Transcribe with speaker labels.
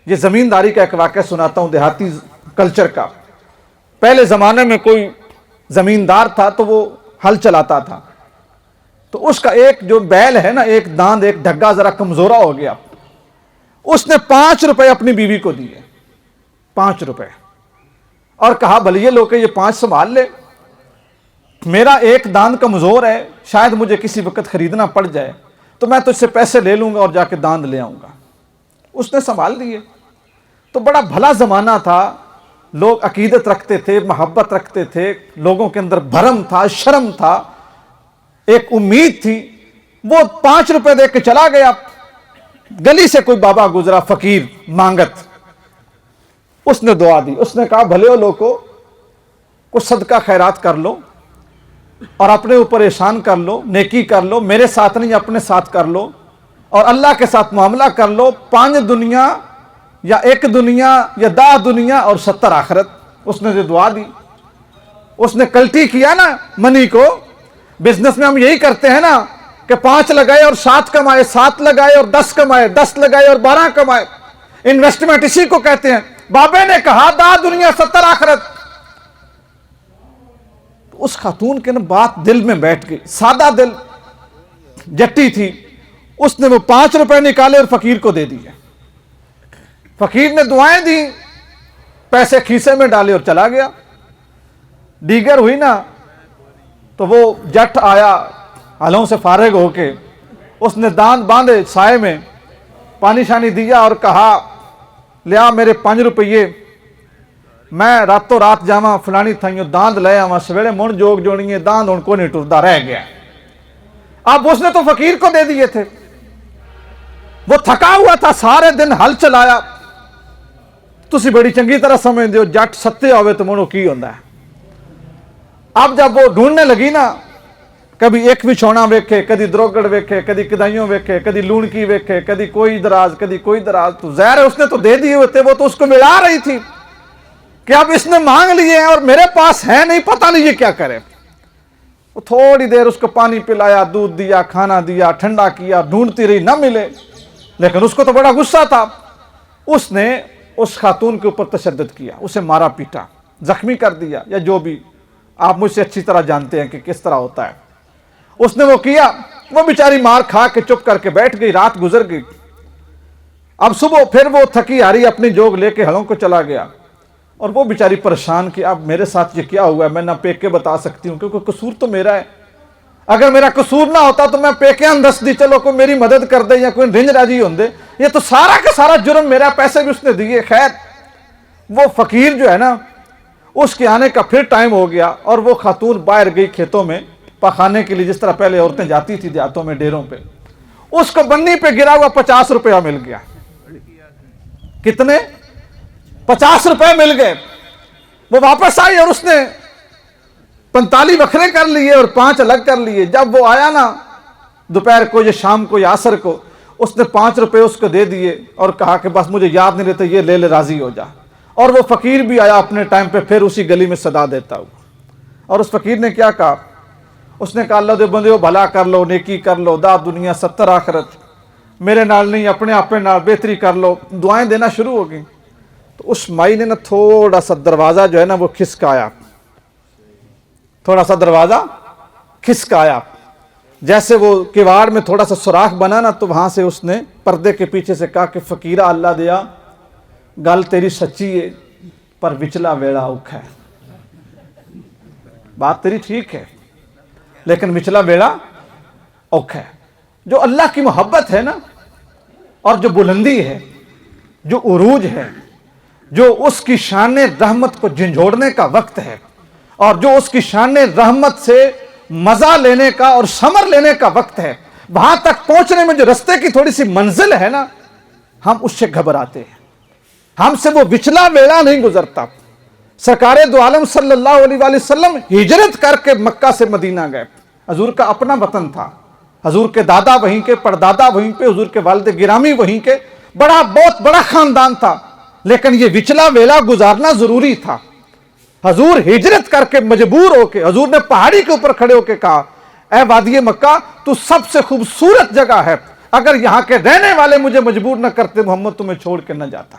Speaker 1: یہ زمینداری کا ایک واقعہ سناتا ہوں دیہاتی کلچر کا۔ پہلے زمانے میں کوئی زمیندار تھا تو وہ ہل چلاتا تھا، تو اس کا ایک جو بیل ہے نا، ایک داند ایک ڈھگا ذرا کمزورا ہو گیا، اس نے 5 روپے اپنی بیوی کو دیے، 5 روپے، اور کہا بھلیے لو کہ یہ 5 سنبھال لے، میرا ایک داند کمزور ہے، شاید مجھے کسی وقت خریدنا پڑ جائے تو میں تجھ سے پیسے لے لوں گا اور جا کے داند لے آؤں گا۔ اس نے سنبھال لیے۔ تو بڑا بھلا زمانہ تھا، لوگ عقیدت رکھتے تھے، محبت رکھتے تھے، لوگوں کے اندر بھرم تھا، شرم تھا، ایک امید تھی۔ وہ 5 روپے دے کے چلا گیا، گلی سے کوئی بابا گزرا، فقیر مانگت، اس نے دعا دی، اس نے کہا بھلے لوگوں کچھ صدقہ خیرات کر لو اور اپنے اوپر احسان کر لو، نیکی کر لو، میرے ساتھ نہیں اپنے ساتھ کر لو، اور اللہ کے ساتھ معاملہ کر لو، 5 دنیا یا 1 دنیا یا 10 دنیا اور 70 آخرت۔ اس نے جو دعا دی، اس نے کلٹی کیا نا منی کو۔ بزنس میں ہم یہی کرتے ہیں نا کہ 5 لگائے اور 7 کمائے، 7 لگائے اور 10 کمائے، 10 لگائے اور 12 کمائے۔ انویسٹمنٹ اسی کو کہتے ہیں۔ بابے نے کہا 10 دنیا 70 آخرت۔ اس خاتون کے نا بات دل میں بیٹھ گئی، سادہ دل، جٹی تھی۔ اس نے وہ 5 روپے نکالے اور فقیر کو دے دیے۔ فقیر نے دعائیں دی، پیسے کھیسے میں ڈالے اور چلا گیا۔ دیگر ہوئی نا تو وہ جٹ آیا ہلوں سے فارغ ہو کے، اس نے داند باندھے سائے میں، پانی شانی دیا اور کہا لیا میرے 5 روپیے، میں راتوں رات جاواں فلانی تھائیوں داند لے آواں، سویرے من جوگ جوڑیے داند ان کو نہیں ٹردا رہ گیا۔ اب اس نے تو فقیر کو دے دیے تھے، وہ تھکا ہوا تھا، سارے دن ہل چلایا۔ تسی بڑی چنگی طرح سمجھ دیو جٹ ستے ہوئے تو منو کی ہوندہ ہے۔ اب جب وہ ڈھونڈنے لگی نا، کبھی ایک وچھونا ویکھے، کدی دروگڑ ویکھے، کدی کدائیوں ویکھے، کدی لونکی ویکھے، کدی کوئی دراز، کدی کوئی دراز، تو ظاہر ہے اس نے تو دے دیے ہوئے تھے، وہ تو اس کو ملا رہی تھی کہ اب اس نے مانگ لیے ہیں اور میرے پاس ہے نہیں، پتہ نہیں یہ کیا کرے۔ وہ تھوڑی دیر اس کو پانی پلایا، دودھ دیا، کھانا دیا، ٹھنڈا کیا، ڈھونڈتی رہی، نہ ملے، لیکن اس کو تو بڑا غصہ تھا۔ اس نے اس خاتون کے اوپر تشدد کیا، اسے مارا پیٹا، زخمی کر دیا، یا جو بھی آپ مجھ سے اچھی طرح جانتے ہیں کہ کس طرح ہوتا ہے۔ اس نے وہ کیا، وہ بیچاری مار کھا کے چپ کر کے بیٹھ گئی، رات گزر گئی۔ اب صبح پھر وہ تھکی ہاری اپنی جوگ لے کے ہلوں کو چلا گیا، اور وہ بیچاری پریشان کہ اب میرے ساتھ یہ کیا ہوا ہے، میں نہ پیک کے بتا سکتی ہوں کیونکہ قصور تو میرا ہے۔ اگر میرا قصور نہ ہوتا تو میں پیکے اندس دی، چلو کوئی میری مدد کر دے یا کوئی رنج راجی ہوندے، یہ تو سارا کا سارا جرم میرا، پیسے بھی اس نے دیے۔ خیر وہ فقیر جو ہے نا، اس کے آنے کا پھر ٹائم ہو گیا، اور وہ خاتون باہر گئی کھیتوں میں پخانے کے لیے، جس طرح پہلے عورتیں جاتی تھی دیہاتوں میں ڈیروں پہ۔ اس کو بنی پہ گرا ہوا 50 روپیہ مل گیا۔ کتنے؟ 50 روپے مل گئے۔ وہ واپس آئی اور اس نے 45 وکھرے کر لیے اور 5 الگ کر لیے۔ جب وہ آیا نا دوپہر کو یا شام کو یا عصر کو، اس نے 5 روپے اس کو دے دیے اور کہا کہ بس مجھے یاد نہیں رہتا، یہ لے لے راضی ہو جا۔ اور وہ فقیر بھی آیا اپنے ٹائم پہ، پھر اسی گلی میں صدا دیتا ہوا۔ اور اس فقیر نے کیا کہا؟ اس نے کہا اللہ دے بندے ہو، بھلا کر لو، نیکی کر لو، 10 دنیا 70 آخرت، میرے نال نہیں اپنے آپ نال بہتری کر لو۔ دعائیں دینا شروع ہو گئیں۔ تو اس مائی نے نا تھوڑا سا دروازہ جو ہے نا وہ کھسکایا، تھوڑا سا دروازہ کھسکایا، جیسے وہ کیواڑ میں تھوڑا سا سوراخ بنا نا، تو وہاں سے اس نے پردے کے پیچھے سے کہا کہ فقیرہ اللہ دیا، گل تیری سچی ہے پر وچلا ویڑا اوکھا ہے۔ بات تیری ٹھیک ہے لیکن وچلا ویڑا اوکھا ہے۔ جو اللہ کی محبت ہے نا، اور جو بلندی ہے، جو عروج ہے، جو اس کی شان رحمت کو جھنجھوڑنے کا وقت ہے، اور جو اس کی شان رحمت سے مزہ لینے کا اور ثمر لینے کا وقت ہے، وہاں تک پہنچنے میں جو رستے کی تھوڑی سی منزل ہے نا، ہم اس سے گھبراتے ہیں، ہم سے وہ وچلا ویڑا نہیں گزرتا۔ سرکار دو عالم صلی اللہ علیہ وآلہ وسلم ہجرت کر کے مکہ سے مدینہ گئے۔ حضور کا اپنا وطن تھا، حضور کے دادا وہیں کے، پردادا وہیں پہ، حضور کے والد گرامی وہیں کے، بہت بڑا خاندان تھا، لیکن یہ وچلا ویلا گزارنا ضروری تھا۔ حضور ہجرت کر کے مجبور ہو کے، حضور نے پہاڑی کے اوپر کھڑے ہو کے کہا اے وادی مکہ، تو سب سے خوبصورت جگہ ہے، اگر یہاں کے رہنے والے مجھے مجبور نہ کرتے محمد تمہیں چھوڑ کے نہ جاتا۔